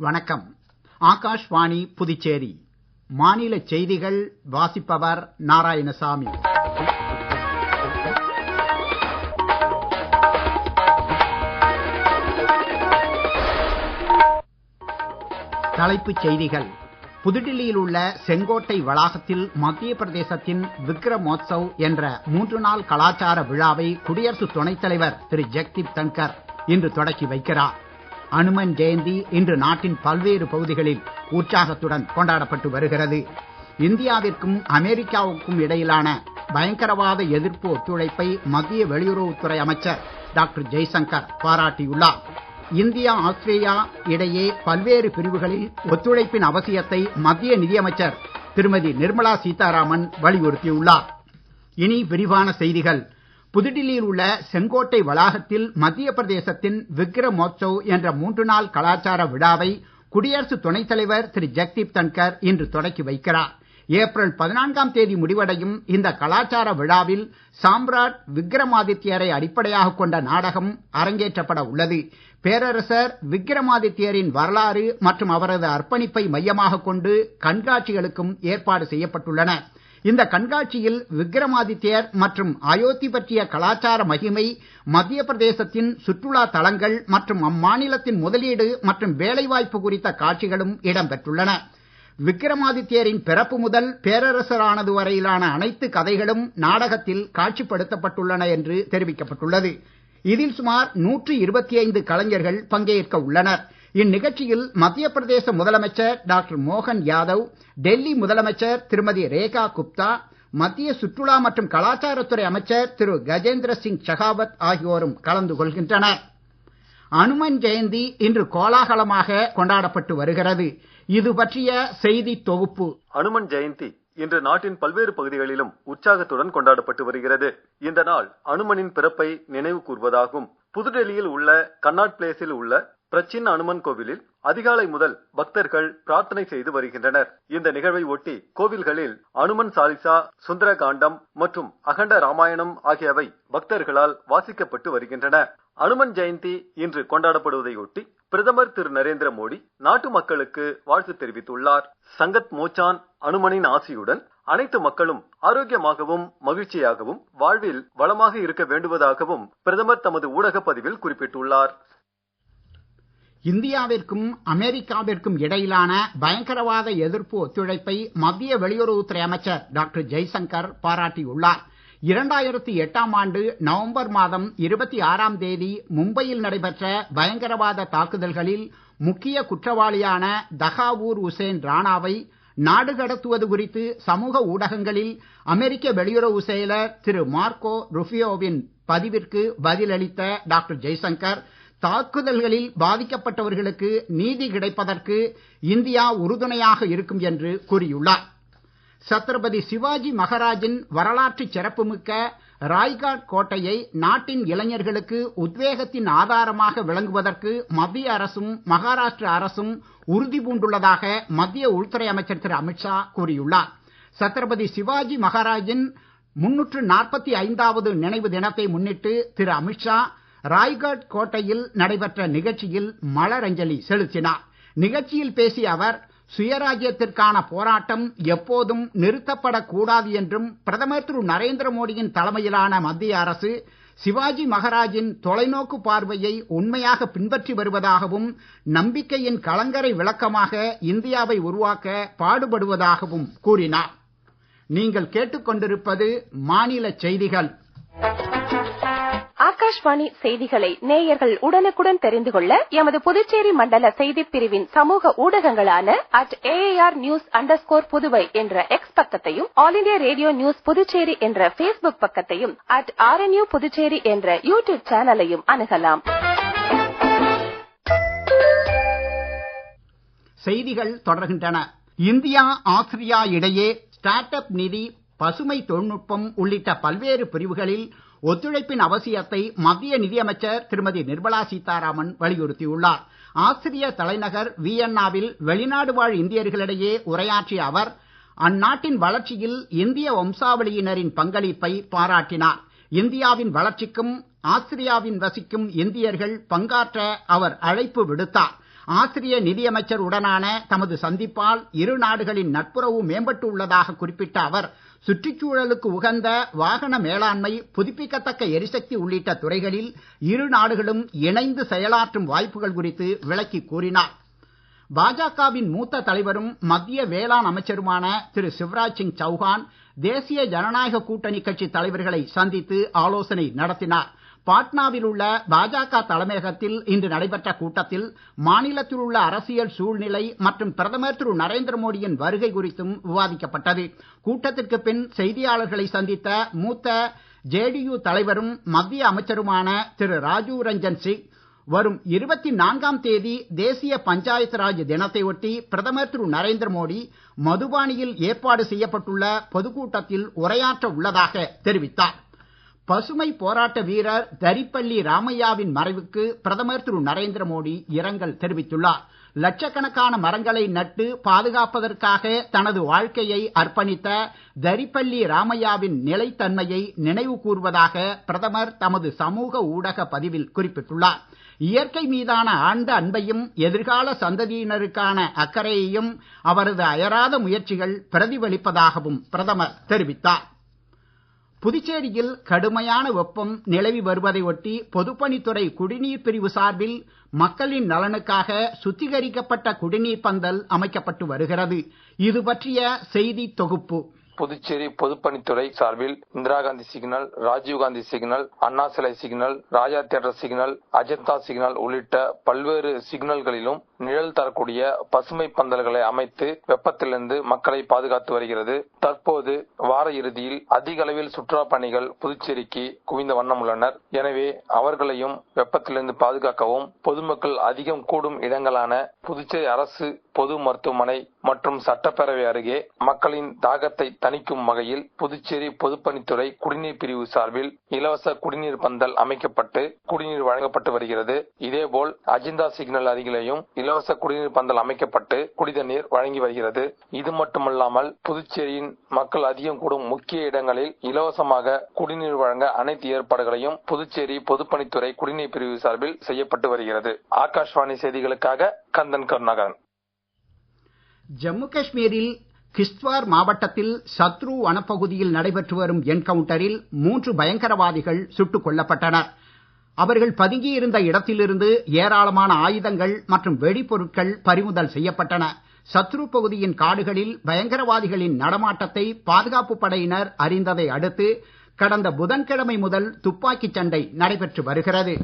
வணக்கம். ஆகாஷ்வாணி புதுச்சேரி. மாநில செய்திகள் வாசிப்பவர் நாராயணசாமி. தலைப்புச் செய்திகள். புதுடில்லியில் உள்ள செங்கோட்டை வளாகத்தில் மத்திய பிரதேசத்தின் விக்ரமோத்சவ் என்ற 3 நாள் கலாச்சார விழாவை குடியரசு துணைத் தலைவர் திரு ஜெகதீப் தன்கர் இன்று தொடக்கி வைக்கிறார். அனுமன் ஜெயந்தி இன்று நாட்டின் பல்வேறு பகுதிகளில் உற்சாகத்துடன் கொண்டாடப்பட்டு வருகிறது. இந்தியாவிற்கும் அமெரிக்காவுக்கும் இடையிலான பயங்கரவாத எதிர்ப்பு ஒத்துழைப்பை மத்திய வெளியுறவுத்துறை அமைச்சர் டாக்டர் ஜெய்சங்கர் பாராட்டியுள்ளார். இந்தியா ஆஸ்திரேலியா இடையே பல்வேறு பிரிவுகளில் ஒத்துழைப்பின் அவசியத்தை மத்திய நிதியமைச்சர் திருமதி நிர்மலா சீதாராமன் வலியுறுத்தியுள்ளார். இனி விரிவான செய்திகள். புதுடில்லியில் உள்ள செங்கோட்டை வளாகத்தில் மத்திய பிரதேசத்தின் விக்ரமோத்சவ் என்ற 3 நாள் கலாச்சார விழாவை குடியரசு துணைத் தலைவர் திரு ஜெகதீப் தன்கர் இன்று தொடக்கி வைக்கிறார். ஏப்ரல் 14ஆம் தேதி முடிவடையும் இந்த கலாச்சார விழாவில் சாம்ராட் விக்ரமாதித்யரை அடிப்படையாக கொண்ட நாடகம் அரங்கேற்றப்பட உள்ளது. பேரரசர் விக்ரமாதித்யரின் வரலாறு மற்றும் அவரது அர்ப்பணிப்பை மையமாக கொண்டு கண்காட்சிகளுக்கும் ஏற்பாடு செய்யப்பட்டுள்ளன. இந்த கண்காட்சியில் விக்ரமாதித்யர் மற்றும் அயோத்தி பற்றிய கலாச்சார மகிமை, மத்திய பிரதேசத்தின் சுற்றுலா தலங்கள் மற்றும் அம்மாநிலத்தின் முதலீடு மற்றும் வேலைவாய்ப்பு குறித்த காட்சிகளும் இடம்பெற்றுள்ளன. விக்ரமாதித்யரின் பிறப்பு முதல் பேரரசரானது வரையிலான அனைத்து கதைகளும் நாடகத்தில் காட்சிப்படுத்தப்பட்டுள்ளன என்று தெரிவிக்கப்பட்டுள்ளது. இதில் சுமார் 125 கலைஞர்கள் பங்கேற்க உள்ளனர். இந்நிகழ்ச்சியில் மத்திய பிரதேச முதலமைச்சர் டாக்டர் மோகன் யாதவ், டெல்லி முதலமைச்சர் திருமதி ரேகா குப்தா, மத்திய சுற்றுலா மற்றும் கலாச்சாரத்துறை அமைச்சர் திரு கஜேந்திர சிங் ஷெகாவத் ஆகியோரும் கலந்து கொள்கின்றனர். அனுமன் ஜெயந்தி இன்று கோலாகலமாக கொண்டாடப்பட்டு வருகிறது. இது பற்றிய செய்தி தொகுப்பு. அனுமன் ஜெயந்தி இன்று நாட்டின் பல்வேறு பகுதிகளிலும் உற்சாகத்துடன் கொண்டாடப்பட்டு வருகிறது. இந்த நாள் அனுமனின் பிறப்பை நினைவு கூர்வதாகும். புதுடெல்லியில் உள்ள கன்னாட் பிளேஸில் உள்ள பிரச்சின் அனுமன் கோவிலில் அதிகாலை முதல் பக்தர்கள் பிரார்த்தனை செய்து வருகின்றனர். இந்த நிகழ்வை ஒட்டி கோவில்களில் அனுமன் சாலிசா, சுந்தர காண்டம் மற்றும் அகண்ட ராமாயணம் ஆகியவை பக்தர்களால் வாசிக்கப்பட்டு வருகின்றன. அனுமன் ஜெயந்தி இன்று கொண்டாடப்படுவதையொட்டி பிரதமர் திரு நரேந்திர மோடி நாட்டு மக்களுக்கு வாழ்த்து தெரிவித்துள்ளார். சங்கத் மோச்சான் அனுமனின் ஆசியுடன் அனைத்து மக்களும் ஆரோக்கியமாகவும் மகிழ்ச்சியாகவும் வாழ்வில் வளமாக இருக்க வேண்டுவதாகவும் பிரதமர் தமது ஊடக பதிவில் குறிப்பிட்டுள்ளார். இந்தியாவிற்கும் அமெரிக்காவிற்கும் இடையிலான பயங்கரவாத எதிர்ப்பு ஒத்துழைப்பை மத்திய வெளியுறவுத்துறை அமைச்சர் டாக்டர் ஜெய்சங்கர் பாராட்டியுள்ளார். 2008ஆம் ஆண்டு நவம்பர் மாதம் 26ஆம் தேதி மும்பையில் நடைபெற்ற பயங்கரவாத தாக்குதல்களில் முக்கிய குற்றவாளியான தகாவூர் உசேன் ராணாவை நாடு கடத்துவது குறித்து சமூக ஊடகங்களில் அமெரிக்க வெளியுறவு செயலர் திரு மார்க்கோ ருபியோவின் பதிவிற்கு பதிலளித்த டாக்டர் ஜெய்சங்கர், தாக்குதல்களில் பாதிக்கப்பட்டவர்களுக்கு நீதி கிடைப்பதற்கு இந்தியா உறுதுணையாக இருக்கும் என்று கூறியுள்ளார். சத்ரபதி சிவாஜி மகாராஜின் வரலாற்று சிறப்புமிக்க ராய்காட் கோட்டையை நாட்டின் இளைஞர்களுக்கு உத்வேகத்தின் ஆதாரமாக விளங்குவதற்கு மத்திய அரசும் மகாராஷ்டிர அரசும் உறுதி பூண்டுள்ளதாக மத்திய உள்துறை அமைச்சர் திரு அமித்ஷா கூறியுள்ளார். சத்ரபதி சிவாஜி மகாராஜின் 345வது நினைவு தினத்தை முன்னிட்டு திரு அமித்ஷா ராய்காட் கோட்டையில் நடைபெற்ற நிகழ்ச்சியில் மலரஞ்சலி செலுத்தினார். நிகழ்ச்சியில் பேசிய அவர், சுயராஜ்யத்திற்கான போராட்டம் எப்போதும் நிறுத்தப்படக்கூடாது என்றும் பிரதமர் திரு நரேந்திர மோடியின் தலைமையிலான மத்திய அரசு சிவாஜி மகாராஜின் தொலைநோக்கு பார்வையை உண்மையாக பின்பற்றி வருவதாகவும் நம்பிக்கையின் கலங்கரை விளக்கமாக இந்தியாவை உருவாக்க பாடுபடுவதாகவும் கூறினார். நீங்கள் கேட்டுக்கொண்டிருப்பது மாநில செய்திகள். ஆகாஷ்வாணி செய்திகளை நேயர்கள் உடனுக்குடன் தெரிந்து கொள்ள எமது புதுச்சேரி மண்டல செய்திப் பிரிவின் சமூக ஊடகங்களான @AAR_News_புதுவை என்ற எக்ஸ் பக்கத்தையும், all India radio news Puducherry என்ற Facebook பக்கத்தையும், @RNU புதுச்சேரி என்ற யூடியூப் சேனலையும் அணுகலாம். செய்திகள் தொடர்கின்றன. இந்தியா ஆஸ்திரியா இடையே ஸ்டார்ட் அப் நிதி, பசுமை தொழில்நுட்பம் உள்ளிட்ட பல்வேறு பிரிவுகளில் ஒத்துழைப்பின் அவசியத்தை மத்திய நிதியமைச்சர் திருமதி நிர்மலா சீதாராமன் வலியுறுத்தியுள்ளார். ஆஸ்திரிய தலைநகர் வியன்னாவில் வெளிநாடு வாழ் இந்தியர்களிடையே உரையாற்றிய அவர் அந்நாட்டின் வளர்ச்சியில் இந்திய வம்சாவளியினரின் பங்களிப்பை பாராட்டினார். இந்தியாவின் வளர்ச்சிக்கும் ஆஸ்திரியாவின் வசிக்கும் இந்தியர்கள் பங்காற்ற அவர் அழைப்பு விடுத்தார். ஆஸ்திரிய நிதியமைச்சர் உடனான தமது சந்திப்பால் இரு நாடுகளின் நட்புறவு மேம்பட்டு உள்ளதாக குறிப்பிட்ட அவர் சுற்றுச்சூழலுக்கு உகந்த வாகன மேலாண்மை, புதுப்பிக்கத்தக்க எரிசக்தி உள்ளிட்ட துறைகளில் இரு நாடுகளும் இணைந்து செயலாற்றும் வாய்ப்புகள் குறித்து விளக்கி கூறினார். பாஜகவின் மூத்த தலைவரும் மத்திய வேளாண் அமைச்சருமான திரு சிவராஜ் சிங் சௌஹான் தேசிய ஜனநாயக கூட்டணி கட்சி தலைவர்களை சந்தித்து ஆலோசனை நடத்தினார். பாட்னாவில் உள்ள பாஜக தலைமையகத்தில் இன்று நடைபெற்ற கூட்டத்தில் மாநிலத்தில் உள்ள அரசியல் சூழ்நிலை மற்றும் பிரதமர் திரு நரேந்திர மோடியின் வருகை குறித்தும் விவாதிக்கப்பட்டது. கூட்டத்திற்கு பின் செய்தியாளர்களை சந்தித்த மூத்த ஜேடியு தலைவரும் மத்திய அமைச்சருமான திரு ராஜீவ் ரஞ்சன் சிங், வரும் 24ஆம் தேதி தேசிய பஞ்சாயத்து ராஜ் தினத்தை ஒட்டி பிரதமர் திரு நரேந்திர மோடி மதுபானியில் ஏற்பாடு செய்யப்பட்டுள்ள பொதுக்கூட்டத்தில் உரையாற்ற உள்ளதாக தெரிவித்தார். பசுமை போராட்ட வீரர் தரிப்பள்ளி ராமையாவின் மறைவுக்கு பிரதமர் திரு நரேந்திர மோடி இரங்கல் தெரிவித்துள்ளார். லட்சக்கணக்கான மரங்களை நட்டு பாதுகாப்பதற்காக தனது வாழ்க்கையை அர்ப்பணித்த தரிப்பள்ளி ராமையாவின் நிலைத்தன்மையை நினைவு கூர்வதாக பிரதமர் தமது சமூக ஊடக பதிவில் குறிப்பிட்டுள்ளார். இயற்கை மீதான ஆழ்ந்த அன்பையும் எதிர்கால சந்ததியினருக்கான அக்கறையையும் அவரது அயராத முயற்சிகள் பிரதிபலிப்பதாகவும் பிரதமர் தெரிவித்தார். புதுச்சேரியில் கடுமையான வெப்பம் நிலவி வருவதை ஒட்டி பொதுப்பணித்துறை குடிநீர் பிரிவு சார்பில் மக்களின் நலனுக்காக சுத்திகரிக்கப்பட்ட குடிநீர் பந்தல் அமைக்கப்பட்டு வருகிறது. இது பற்றிய செய்தி தொகுப்பு. புதுச்சேரி பொதுப்பணித்துறை சார்பில் இந்திரா காந்தி சிக்னல், ராஜீவ் காந்தி சிக்னல், அண்ணா சிலை சிக்னல், ராஜா தியேட்டர் சிக்னல், அஜந்தா சிக்னல் உள்ளிட்ட பல்வேறு சிக்னல்களிலும் நிழல் தரக்கூடிய பசுமை பந்தல்களை அமைத்து வெப்பத்திலிருந்து மக்களை பாதுகாத்து வருகிறது. தற்போது வார இறுதியில் அதிக அளவில் சுற்றுலா பயணிகள் புதுச்சேரிக்கு குவிந்த வண்ணம் உள்ளனர். எனவே அவர்களையும் வெப்பத்திலிருந்து பாதுகாக்கவும் பொதுமக்கள் அதிகம் கூடும் இடங்களான புதுச்சேரி அரசு பொது மருத்துவமனை மற்றும் சட்டப்பேரவை அருகே மக்களின் தாகத்தை தணிக்கும் வகையில் புதுச்சேரி பொதுப்பணித்துறை குடிநீர் பிரிவு சார்பில் இலவச குடிநீர் பந்தல் அமைக்கப்பட்டு குடிநீர் வழங்கப்பட்டு வருகிறது. இதேபோல் அஜந்தா சிக்னல் அருகிலேயும் இலவச குடிநீர் பந்தல் அமைக்கப்பட்டு குடிநீர் வழங்கி வருகிறது. இது மட்டுமல்லாமல் புதுச்சேரியின் மக்கள் அதிகம் கூடும் முக்கிய இடங்களில் இலவசமாக குடிநீர் வழங்க அனைத்து ஏற்பாடுகளையும் புதுச்சேரி பொதுப்பணித்துறை குடிநீர் பிரிவு சார்பில் செய்யப்பட்டு வருகிறது. ஆகாஷ்வாணி செய்திகளுக்காக கந்தன் கருணாகரன். ஜம்மு காஷ்மீரில் கிஸ்த்வார் மாவட்டத்தில் சத்ரு வனப்பகுதியில் நடைபெற்று வரும் என்கவுண்டரில் 3 பயங்கரவாதிகள் சுட்டுக் கொல்லப்பட்டனர். அவர்கள் பதுங்கியிருந்த இடத்திலிருந்து ஏராளமான ஆயுதங்கள் மற்றும் வெடிபொருட்கள் பறிமுதல் செய்யப்பட்டன. சத்ரு பகுதியின் காடுகளில் பயங்கரவாதிகளின் நடமாட்டத்தை பாதுகாப்பு படையினர் அறிந்ததை அடுத்து கடந்த புதன்கிழமை முதல் துப்பாக்கிச் சண்டை நடைபெற்று வருகிறது.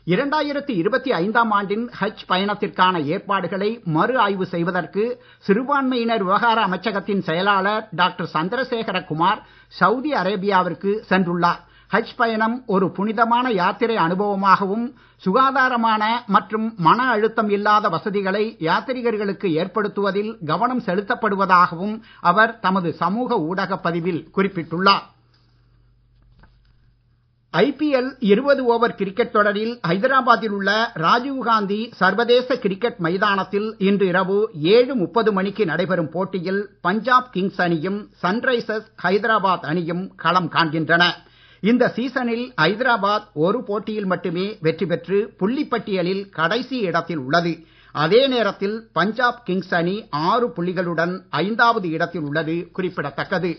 2025ஆம் ஆண்டின் ஹஜ் பயணத்திற்கான ஏற்பாடுகளை மறு ஆய்வு செய்வதற்கு சிறுபான்மையினர் விவகார அமைச்சகத்தின் செயலாளர் டாக்டர் சந்திரசேகர குமார் சவுதி அரேபியாவிற்கு சென்றுள்ளார். ஹஜ் பயணம் ஒரு புனிதமான யாத்திரை அனுபவமாகவும் சுகாதாரமான மற்றும் மன அழுத்தம் இல்லாத வசதிகளை யாத்ரீகர்களுக்கு ஏற்படுத்துவதில் கவனம் செலுத்தப்படுவதாகவும் அவர் தமது சமூக ஊடக பதிவில் குறிப்பிட்டுள்ளார். IPL 20 ஓவர் கிரிக்கெட் தொடரில் ஹைதராபாத்தில் உள்ள ராஜீவ்காந்தி சர்வதேச கிரிக்கெட் மைதானத்தில் இன்று இரவு 7:30 மணிக்கு நடைபெறும் போட்டியில் பஞ்சாப் கிங்ஸ் அணியும் சன்ரைசர்ஸ் ஹைதராபாத் அணியும் களம் காண்கின்றன. இந்த சீசனில் ஹைதராபாத் ஒரு போட்டியில் மட்டுமே வெற்றி பெற்று புள்ளிப்பட்டியலில் கடைசி இடத்தில் உள்ளது. அதே நேரத்தில் பஞ்சாப் கிங்ஸ் அணி 6 புள்ளிகளுடன் 5வது இடத்தில் உள்ளது குறிப்பிடத்தக்கது.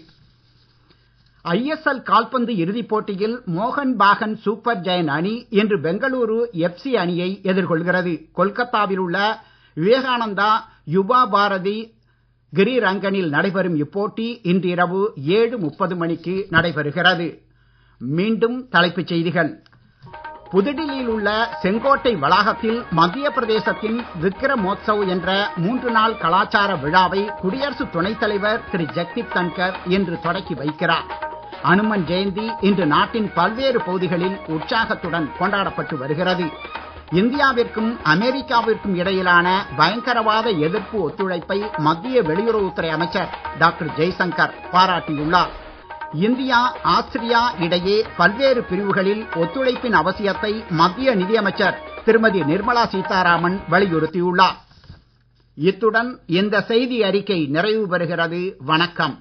ISL கால்பந்து இறுதிப் போட்டியில் மோகன் பாகன் சூப்பர் ஜெயண்ட் அணி இன்று பெங்களூரு FC அணியை எதிர்கொள்கிறது. கொல்கத்தாவில் உள்ள விவேகானந்தா யுபா பாரதி கிரிரங்கனில் நடைபெறும் இப்போட்டி இன்று இரவு 7:30 மணிக்கு நடைபெறுகிறது. மீண்டும் தலைப்புச் செய்திகள். புதுடில்லியில் உள்ள செங்கோட்டை வளாகத்தில் மத்திய பிரதேசத்தின் விக்ரமோத்சவ் என்ற 3 நாள் கலாச்சார விழாவை குடியரசு துணைத் தலைவர் திரு ஜெகதீப் தன்கர் இன்று தொடக்கி வைக்கிறார். அனுமன் ஜெயந்தி இன்று நாட்டின் பல்வேறு பகுதிகளில் உற்சாகத்துடன் கொண்டாடப்பட்டு வருகிறது. இந்தியாவிற்கும் அமெரிக்காவிற்கும் இடையிலான பயங்கரவாத எதிர்ப்பு ஒத்துழைப்பை மத்திய வெளியுறவுத்துறை அமைச்சர் டாக்டர் ஜெய்சங்கர் பாராட்டியுள்ளார். இந்தியா ஆஸ்திரியா இடையே பல்வேறு பிரிவுகளில் ஒத்துழைப்பின் அவசியத்தை மத்திய நிதியமைச்சர் திருமதி நிர்மலா சீதாராமன் வலியுறுத்தியுள்ளார். இத்துடன் இந்த செய்தி அறிக்கை நிறைவு பெறுகிறது. வணக்கம்.